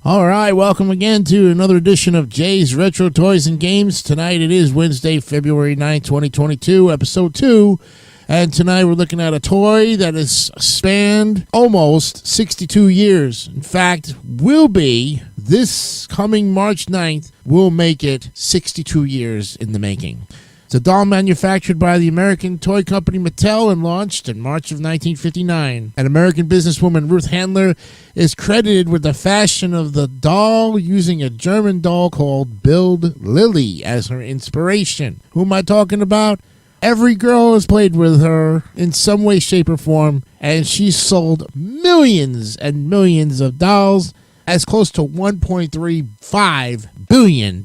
All right, welcome again to another edition of Jay's Retro Toys and Games. Tonight it is Wednesday, February 9th, 2022, episode 2. And tonight we're looking at a toy that has spanned almost 62 years. In fact, will be this coming March 9th, will make it 62 years in the making. It's a doll manufactured by the American toy company Mattel and launched in March of 1959. An American businesswoman, Ruth Handler, is credited with the fashion of the doll, using a German doll called Build Lily as her inspiration. Who am I talking about? Every girl has played with her in some way, shape, or form, and she's sold millions and millions of dolls, as close to $1.35 billion.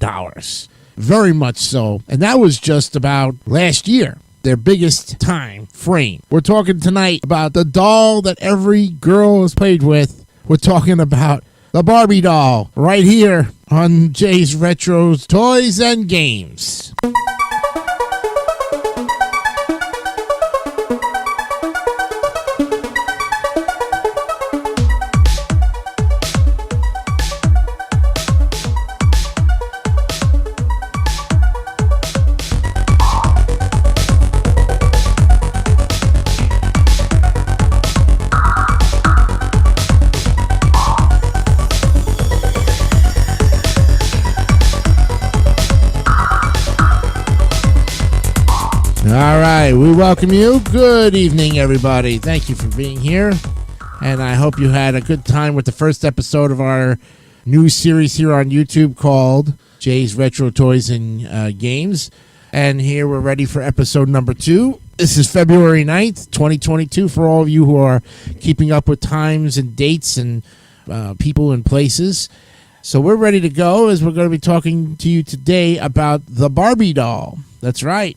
Very much so. And that was just about last year, their biggest time frame. We're talking tonight about the doll that every girl has played with. We're talking about the Barbie doll right here on Jay's Retro Toys and Games. All right, we welcome you. Good evening, everybody. Thank you for being here, and I hope you had a good time with the first episode of our new series here on YouTube called Jay's Retro Toys and Games. And here we're ready for episode number 2. This is February 9th, 2022, for all of you who are keeping up with times and dates and people and places. So we're ready to go, as we're going to be talking to you today about the Barbie doll. That's right.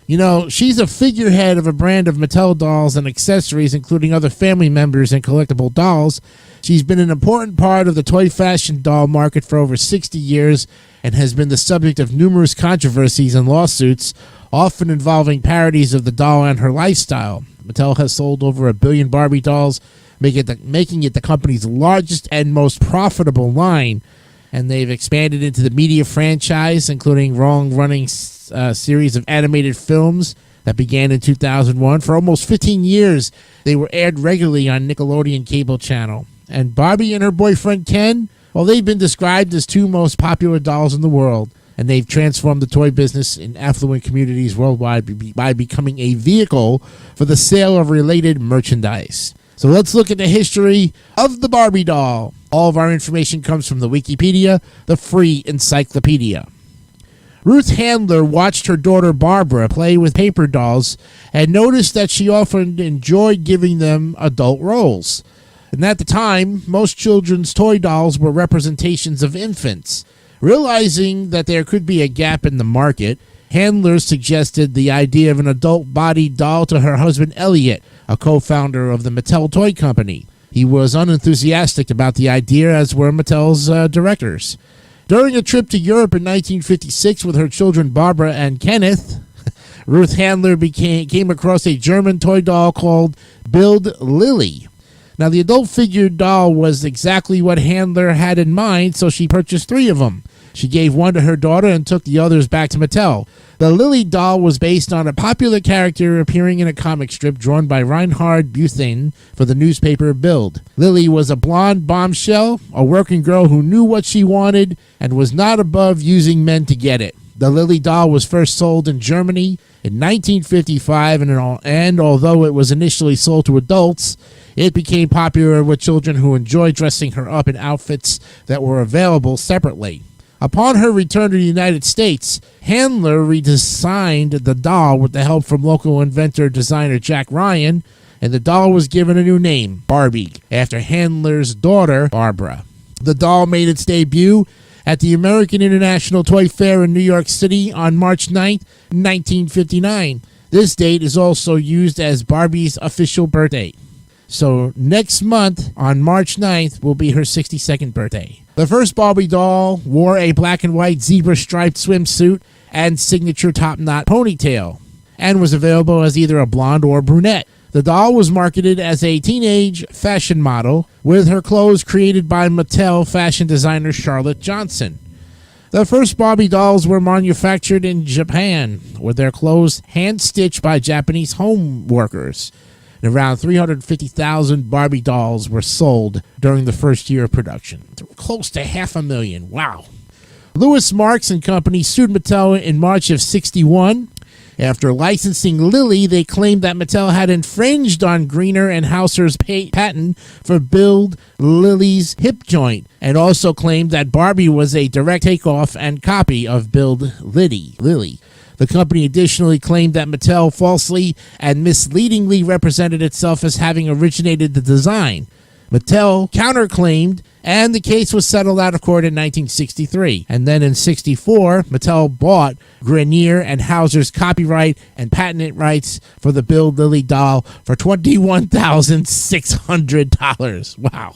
You know, she's a figurehead of a brand of Mattel dolls and accessories, including other family members and collectible dolls. She's been an important part of the toy fashion doll market for over 60 years and has been the subject of numerous controversies and lawsuits, often involving parodies of the doll and her lifestyle. Mattel has sold over 1 billion Barbie dolls, making it the company's largest and most profitable line. And they've expanded into the media franchise, including long-running series of animated films that began in 2001. For almost 15 years, they were aired regularly on Nickelodeon cable channel. And Barbie and her boyfriend Ken, well, they've been described as 2 most popular dolls in the world, and they've transformed the toy business in affluent communities worldwide by becoming a vehicle for the sale of related merchandise. So let's look at the history of the Barbie doll. All of our information comes from the Wikipedia, the free encyclopedia. Ruth Handler watched her daughter Barbara play with paper dolls and noticed that she often enjoyed giving them adult roles. And at the time, most children's toy dolls were representations of infants. Realizing that there could be a gap in the market, Handler suggested the idea of an adult-bodied doll to her husband Elliot, a co-founder of the Mattel Toy Company. He was unenthusiastic about the idea, as were Mattel's directors. During a trip to Europe in 1956 with her children Barbara and Kenneth, Ruth Handler came across a German toy doll called Build Lily. Now, the adult figure doll was exactly what Handler had in mind, so she purchased 3 of them. She gave one to her daughter and took the others back to Mattel. The Lily doll was based on a popular character appearing in a comic strip drawn by Reinhard Buthane for the newspaper Bild. Lily was a blonde bombshell, a working girl who knew what she wanted and was not above using men to get it. The Lily doll was first sold in Germany in 1955, and although it was initially sold to adults, it became popular with children who enjoyed dressing her up in outfits that were available separately. Upon her return to the United States, Handler redesigned the doll with the help from local inventor-designer Jack Ryan, and the doll was given a new name, Barbie, after Handler's daughter, Barbara. The doll made its debut at the American International Toy Fair in New York City on March 9th, 1959. This date is also used as Barbie's official birthday. So next month, on March 9th, will be her 62nd birthday. The first Barbie doll wore a black and white zebra-striped swimsuit and signature top-knot ponytail, and was available as either a blonde or brunette. The The doll was marketed as a teenage fashion model with her clothes created by Mattel fashion designer Charlotte Johnson. The first Barbie dolls were manufactured in Japan, with their clothes hand-stitched by Japanese home workers. And around 350,000 Barbie dolls were sold during the first year of production. Close to 500,000. Wow. Louis Marks and Company sued Mattel in March of '61. After licensing Lily, they claimed that Mattel had infringed on Greener and Hauser's patent for Build Lily's hip joint, and also claimed that Barbie was a direct takeoff and copy of Build Lily. The company additionally claimed that Mattel falsely and misleadingly represented itself as having originated the design. Mattel counterclaimed, and the case was settled out of court in 1963. And then in '64, Mattel bought Grenier and Hauser's copyright and patent rights for the Build Lily doll for $21,600. Wow.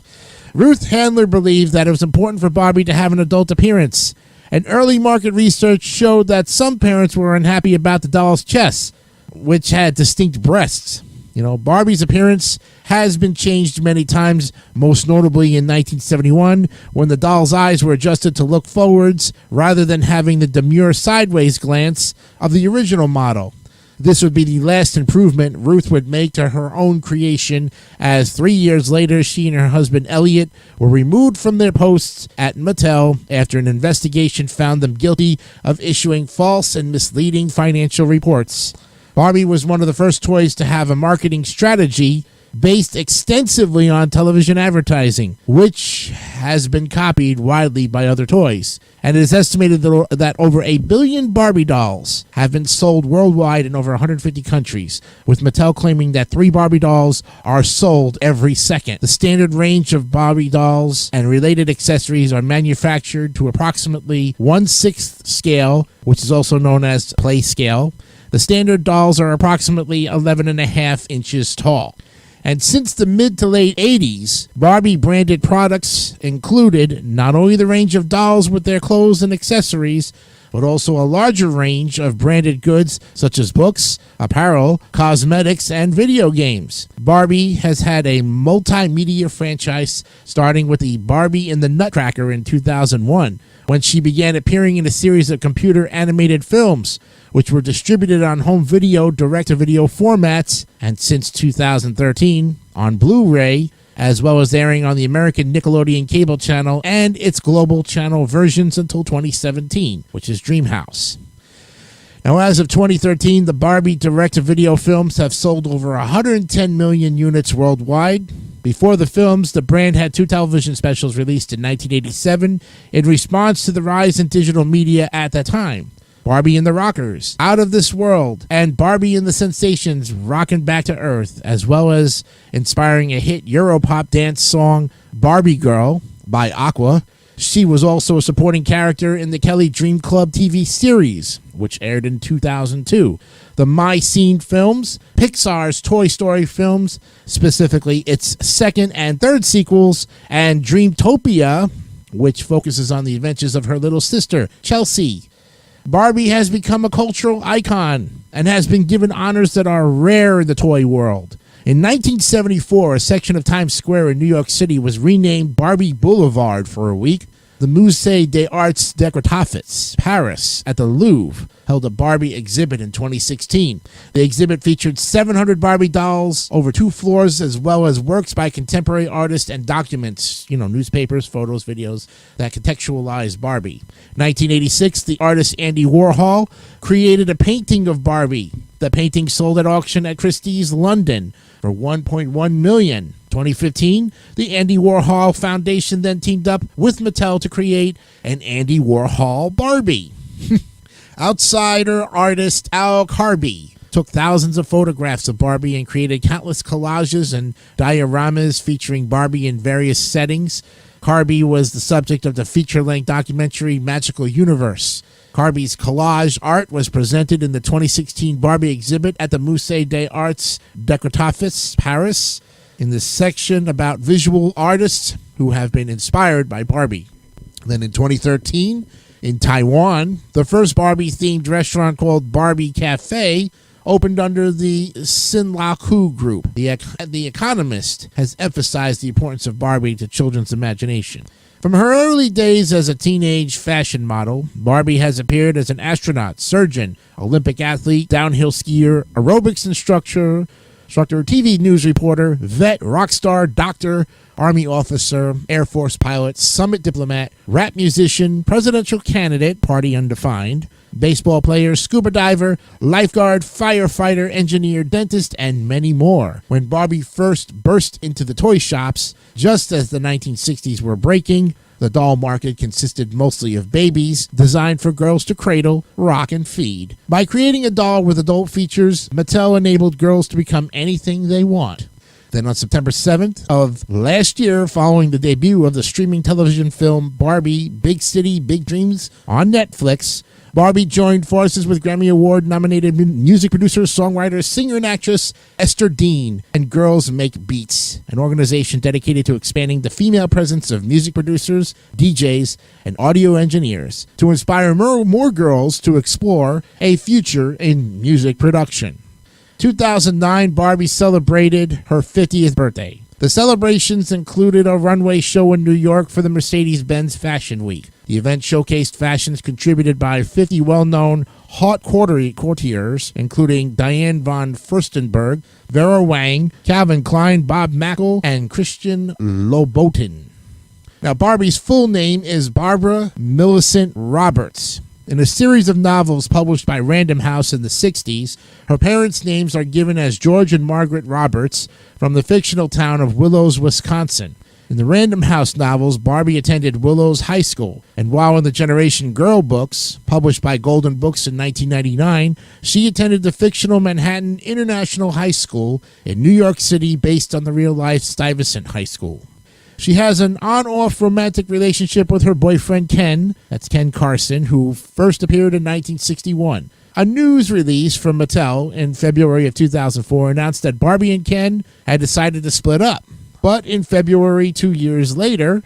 Ruth Handler believed that it was important for Barbie to have an adult appearance. And early market research showed that some parents were unhappy about the doll's chest, which had distinct breasts. Barbie's appearance has been changed many times, most notably in 1971, when the doll's eyes were adjusted to look forwards rather than having the demure sideways glance of the original model. This would be the last improvement Ruth would make to her own creation, as 3 years later she and her husband Elliot were removed from their posts at Mattel after an investigation found them guilty of issuing false and misleading financial reports. Barbie was one of the first toys to have a marketing strategy based extensively on television advertising, which has been copied widely by other toys. And it is estimated that over 1 billion Barbie dolls have been sold worldwide in over 150 countries, with Mattel claiming that 3 Barbie dolls are sold every second. The standard range of Barbie dolls and related accessories are manufactured to approximately 1/6 scale, which is also known as play scale. The standard dolls are approximately 11.5 inches tall. And since the mid to late 80s, Barbie branded products included not only the range of dolls with their clothes and accessories, but also a larger range of branded goods such as books, apparel, cosmetics, and video games. Barbie has had a multimedia franchise starting with the Barbie in the Nutcracker in 2001, when she began appearing in a series of computer animated films, which were distributed on home video, direct-to-video formats, and since 2013 on Blu-ray, as well as airing on the American Nickelodeon cable channel and its global channel versions until 2017, which is Dreamhouse. Now, as of 2013, the Barbie direct-to-video films have sold over 110 million units worldwide. Before the films, the brand had 2 television specials released in 1987 in response to the rise in digital media at that time. Barbie and the Rockers, Out of This World, and Barbie and the Sensations, Rockin' Back to Earth, as well as inspiring a hit Europop dance song, Barbie Girl, by Aqua. She was also a supporting character in the Kelly Dream Club TV series, which aired in 2002. The My Scene films, Pixar's Toy Story films, specifically its second and third sequels, and Dreamtopia, which focuses on the adventures of her little sister, Chelsea. Barbie has become a cultural icon and has been given honors that are rare in the toy world. In 1974, a section of Times Square in New York City was renamed Barbie Boulevard for a week. The Musée des Arts Décoratifs, Paris, at the Louvre, held a Barbie exhibit in 2016. The exhibit featured 700 Barbie dolls over 2 floors, as well as works by contemporary artists and documents, newspapers, photos, videos that contextualize Barbie. 1986, the artist Andy Warhol created a painting of Barbie. The painting sold at auction at Christie's, London, for $1.1 million. 2015, the Andy Warhol Foundation then teamed up with Mattel to create an Andy Warhol Barbie. Outsider artist Al Carby took thousands of photographs of Barbie and created countless collages and dioramas featuring Barbie in various settings. Carby was the subject of the feature-length documentary Magical Universe. Carby's collage art was presented in the 2016 Barbie exhibit at the Musée des Arts Décoratifs, Paris, in the section about visual artists who have been inspired by Barbie. Then in 2013, in Taiwan, the first Barbie-themed restaurant called Barbie Cafe opened under the Sinlaku Group. The Economist has emphasized the importance of Barbie to children's imagination. From her early days as a teenage fashion model, Barbie has appeared as an astronaut, surgeon, Olympic athlete, downhill skier, aerobics instructor, TV news reporter, vet, rock star, doctor, Army officer, Air Force pilot, summit diplomat, rap musician, presidential candidate, party undefined, baseball player, scuba diver, lifeguard, firefighter, engineer, dentist, and many more. When Barbie first burst into the toy shops, just as the 1960s were breaking, the doll market consisted mostly of babies designed for girls to cradle, rock, and feed. By creating a doll with adult features, Mattel enabled girls to become anything they want. Then on September 7th of last year, following the debut of the streaming television film Barbie, Big City, Big Dreams on Netflix, Barbie joined forces with Grammy Award-nominated music producer, songwriter, singer, and actress Esther Dean and Girls Make Beats, an organization dedicated to expanding the female presence of music producers, DJs, and audio engineers to inspire more girls to explore a future in music production. 2009, Barbie celebrated her 50th birthday. The celebrations included a runway show in New York for the Mercedes-Benz Fashion Week. The event showcased fashions contributed by 50 well-known haute courtiers, including Diane von Furstenberg, Vera Wang, Calvin Klein, Bob Mackel, and Christian Louboutin. Now, Barbie's full name is Barbara Millicent Roberts. In a series of novels published by Random House in the 60s, her parents' names are given as George and Margaret Roberts from the fictional town of Willows, Wisconsin. In the Random House novels, Barbie attended Willows High School, and while in the Generation Girl books, published by Golden Books in 1999, she attended the fictional Manhattan International High School in New York City based on the real-life Stuyvesant High School. She has an on-off romantic relationship with her boyfriend Ken, that's Ken Carson, who first appeared in 1961. A news release from Mattel in February of 2004 announced that Barbie and Ken had decided to split up. But in February, 2 years later,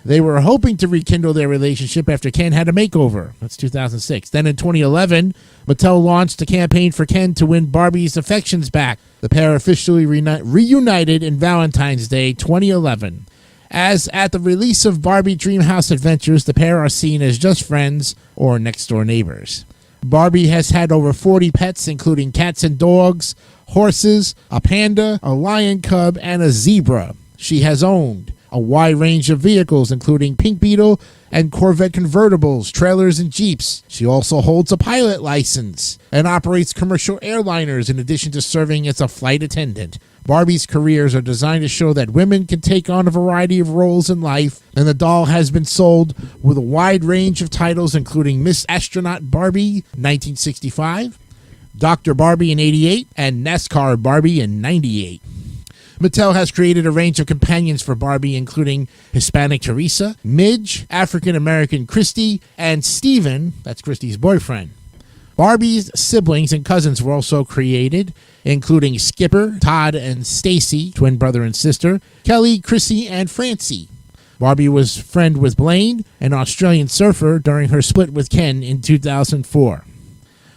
they were hoping to rekindle their relationship after Ken had a makeover. That's 2006. Then in 2011, Mattel launched a campaign for Ken to win Barbie's affections back. The pair officially reunited in Valentine's Day 2011. As at the release of Barbie Dreamhouse Adventures, the pair are seen as just friends or next-door neighbors. Barbie has had over 40 pets, including cats and dogs, horses, a panda, a lion cub, and a zebra. She has owned a wide range of vehicles, including Pink Beetle and Corvette convertibles, trailers, and Jeeps. She also holds a pilot license and operates commercial airliners in addition to serving as a flight attendant. Barbie's careers are designed to show that women can take on a variety of roles in life, and the doll has been sold with a wide range of titles, including Miss Astronaut Barbie, 1965, Dr. Barbie in 88, and NASCAR Barbie in 98. Mattel has created a range of companions for Barbie, including Hispanic Teresa, Midge, African-American Christy, and Steven, that's Christy's boyfriend. Barbie's siblings and cousins were also created, including Skipper, Todd, and Stacy, twin brother and sister, Kelly, Chrissy, and Francie. Barbie was friend with Blaine, an Australian surfer, during her split with Ken in 2004.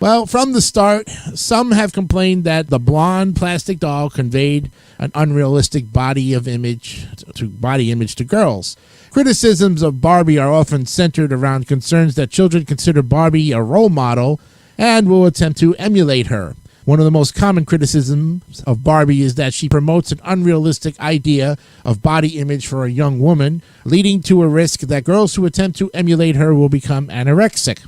Well, from the start, some have complained that the blonde plastic doll conveyed an unrealistic body image to girls. Criticisms of Barbie are often centered around concerns that children consider Barbie a role model and will attempt to emulate her. One of the most common criticisms of Barbie is that she promotes an unrealistic idea of body image for a young woman, leading to a risk that girls who attempt to emulate her will become anorexic.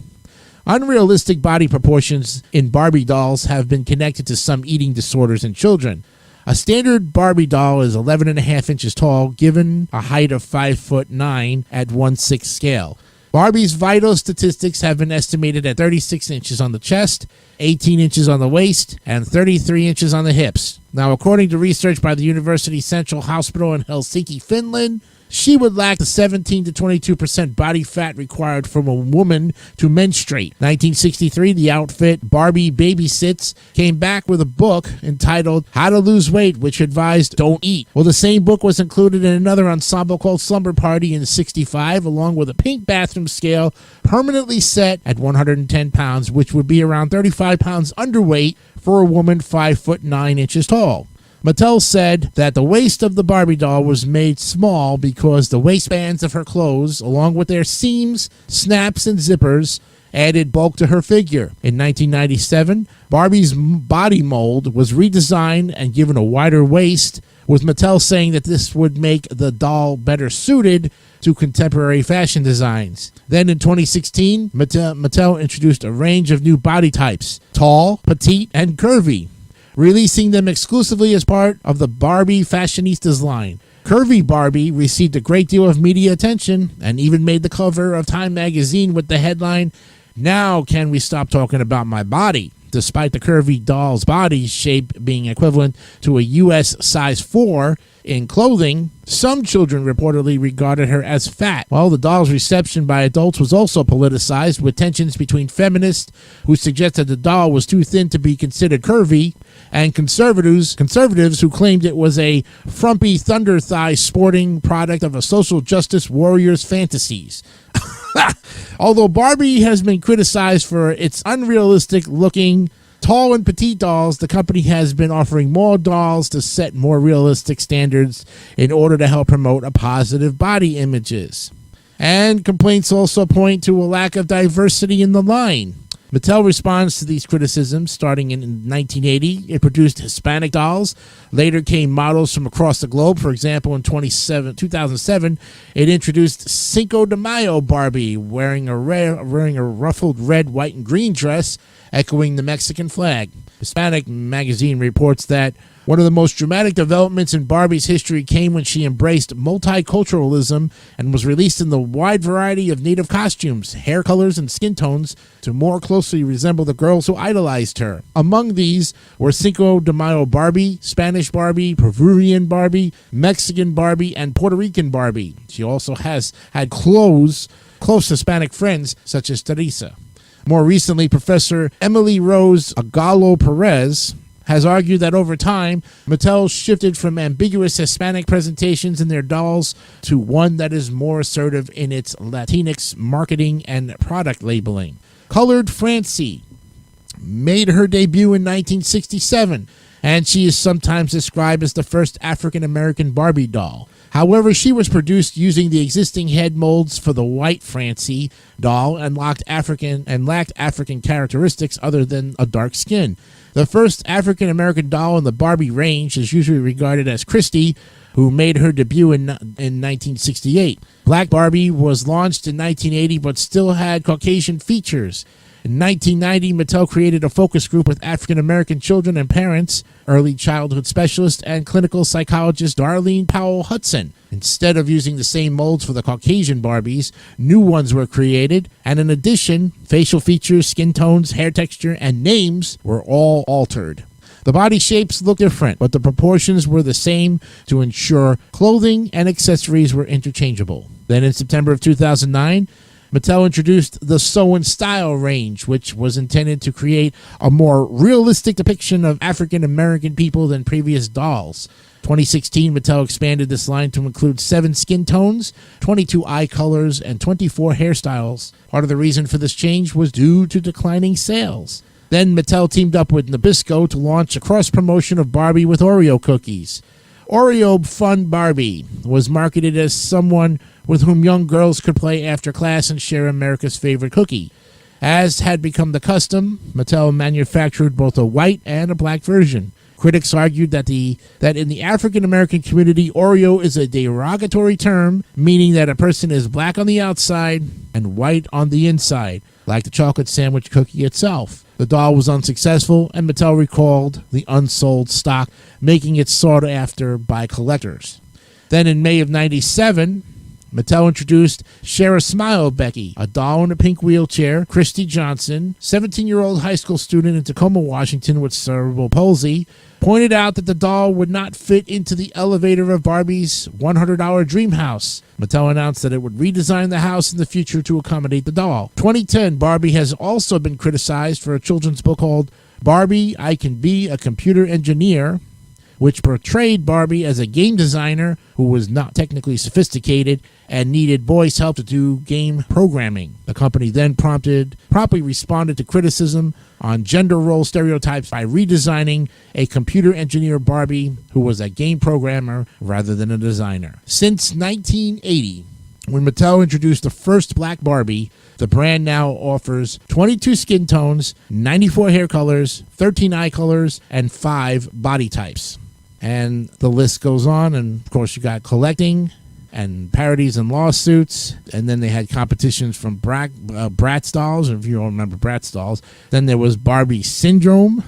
Unrealistic body proportions in Barbie dolls have been connected to some eating disorders in children. A standard Barbie doll is 11.5 inches tall, given a height of 5'9" at 1/6 scale. Barbie's vital statistics have been estimated at 36 inches on the chest, 18 inches on the waist, and 33 inches on the hips. Now, according to research by the University Central Hospital in Helsinki, Finland, she would lack the 17 to 22% body fat required from a woman to menstruate. 1963, the outfit Barbie Babysits came back with a book entitled How to Lose Weight, which advised don't eat. Well, the same book was included in another ensemble called Slumber Party in 65, along with a pink bathroom scale permanently set at 110 pounds, which would be around 35 pounds underweight for a woman 5'9" tall. Mattel said that the waist of the Barbie doll was made small because the waistbands of her clothes, along with their seams, snaps, and zippers, added bulk to her figure. In 1997, Barbie's body mold was redesigned and given a wider waist, with Mattel saying that this would make the doll better suited to contemporary fashion designs. Then in 2016, Mattel introduced a range of new body types: tall, petite, and curvy, releasing them exclusively as part of the Barbie Fashionistas line. Curvy Barbie received a great deal of media attention and even made the cover of Time magazine with the headline, "Now can we stop talking about my body?" Despite the curvy doll's body shape being equivalent to a U.S. size 4 in clothing, some children reportedly regarded her as fat. Well, the doll's reception by adults was also politicized, with tensions between feminists who suggested the doll was too thin to be considered curvy, and conservatives who claimed it was a frumpy thunder thigh sporting product of a social justice warrior's fantasies. Although Barbie has been criticized for its unrealistic looking tall and petite dolls, the company has been offering more dolls to set more realistic standards in order to help promote a positive body images. And complaints also point to a lack of diversity in the line. Mattel responds to these criticisms. Starting in 1980, it produced Hispanic dolls. Later came models from across the globe. For example, in 2007, it introduced Cinco de Mayo Barbie, wearing a ruffled red, white, and green dress, echoing the Mexican flag. Hispanic magazine reports that one of the most dramatic developments in Barbie's history came when she embraced multiculturalism and was released in the wide variety of native costumes, hair colors, and skin tones to more closely resemble the girls who idolized her. Among these were Cinco de Mayo Barbie, Spanish Barbie, Peruvian Barbie, Mexican Barbie, and Puerto Rican Barbie. She also has had close Hispanic friends such as Teresa. More recently, Professor Emily Rose Agallo Perez has argued that over time, Mattel shifted from ambiguous Hispanic presentations in their dolls to one that is more assertive in its Latinx marketing and product labeling. Colored Francie made her debut in 1967, and she is sometimes described as the first African-American Barbie doll. However, she was produced using the existing head molds for the white Francie doll and lacked African characteristics other than a dark skin. The first African-American doll in the Barbie range is usually regarded as Christie, who made her debut in 1968. Black Barbie was launched in 1980 but still had Caucasian features. In 1990, Mattel created a focus group with African-American children and parents, early childhood specialist, and clinical psychologist Darlene Powell Hudson. Instead of using the same molds for the Caucasian Barbies, new ones were created, and in addition, facial features, skin tones, hair texture, and names were all altered. The body shapes looked different, but the proportions were the same to ensure clothing and accessories were interchangeable. Then in September of 2009, Mattel introduced the Sew and Style range, which was intended to create a more realistic depiction of African American people than previous dolls. 2016, Mattel expanded this line to include 7 skin tones, 22 eye colors, and 24 hairstyles. Part of the reason for this change was due to declining sales. Then Mattel teamed up with Nabisco to launch a cross-promotion of Barbie with Oreo cookies. Oreo Fun Barbie was marketed as someone with whom young girls could play after class and share America's favorite cookie. As had become the custom, Mattel manufactured both a white and a black version. Critics argued that in the African-American community, Oreo is a derogatory term, meaning that a person is black on the outside and white on the inside, like the chocolate sandwich cookie itself. The doll was unsuccessful, and Mattel recalled the unsold stock, making it sought after by collectors. Then in May of '97, Mattel introduced Share a Smile Becky, a doll in a pink wheelchair. Christy Johnson, 17-year-old high school student in Tacoma, Washington with cerebral palsy, pointed out that the doll would not fit into the elevator of Barbie's $100 dream house. Mattel announced that it would redesign the house in the future to accommodate the doll. 2010, Barbie has also been criticized for a children's book called Barbie, I Can Be a Computer Engineer, which portrayed Barbie as a game designer who was not technically sophisticated and needed boys' help to do game programming. The company then promptly responded to criticism on gender role stereotypes by redesigning a computer engineer Barbie who was a game programmer rather than a designer. Since 1980, when Mattel introduced the first black Barbie, the brand now offers 22 skin tones, 94 hair colors, 13 eye colors, and 5 body types. And the list goes on, and of course you got collecting and parodies and lawsuits, and then they had competitions from Bratz dolls, if you don't remember Bratz dolls. Then there was Barbie Syndrome,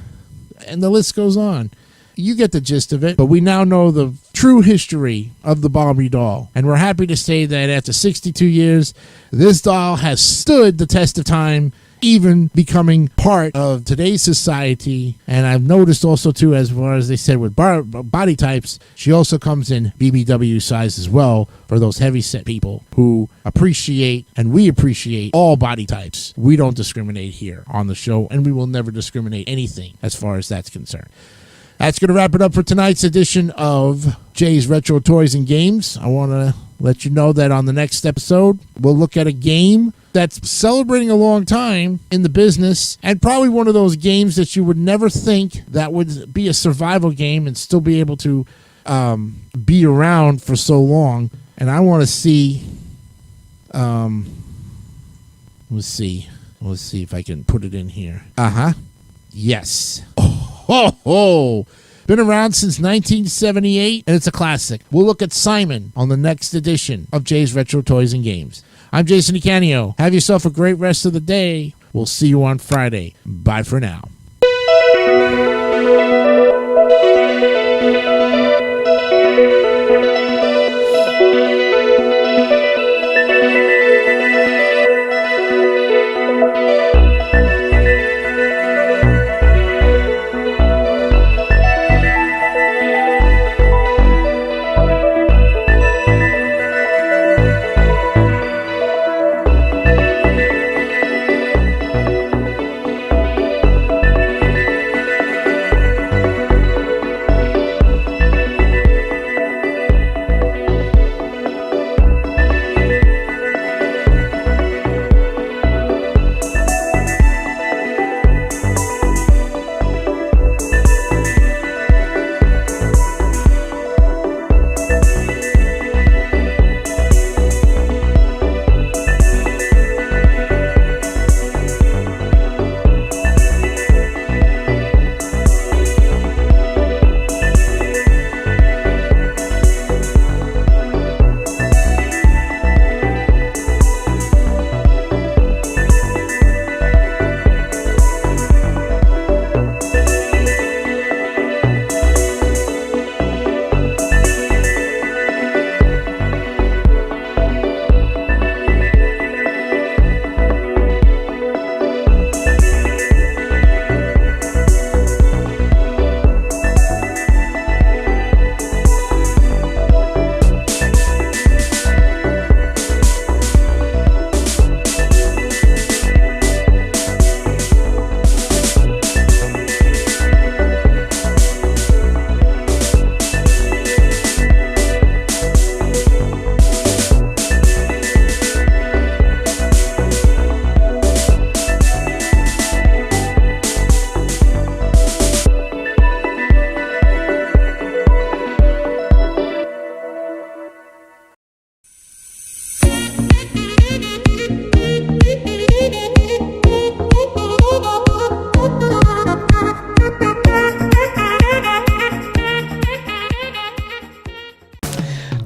and the list goes on. You get the gist of it, but we now know the true history of the Barbie doll, and we're happy to say that after 62 years, this doll has stood the test of time, even becoming part of today's society. And I've noticed also too, as far as they said with body types, she also comes in BBW size as well for those heavy set people who appreciate, and we appreciate, all body types. We don't discriminate here on the show, and we will never discriminate anything as far as that's concerned. That's going to wrap it up for tonight's edition of Jay's Retro Toys and Games. I want to let you know that on the next episode, we'll look at a game that's celebrating a long time in the business, and probably one of those games that you would never think that would be a survival game and still be able to be around for so long. And I want to see, let's see if I can put it in here. Yes. Been around since 1978, and it's a classic. We'll look at Simon on the next edition of Jay's Retro Toys and Games. I'm Jason DeCanio. Have yourself a great rest of the day. We'll see you on Friday. Bye for now.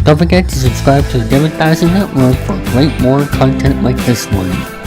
Don't forget to subscribe to the Advertising Network for great more content like this one.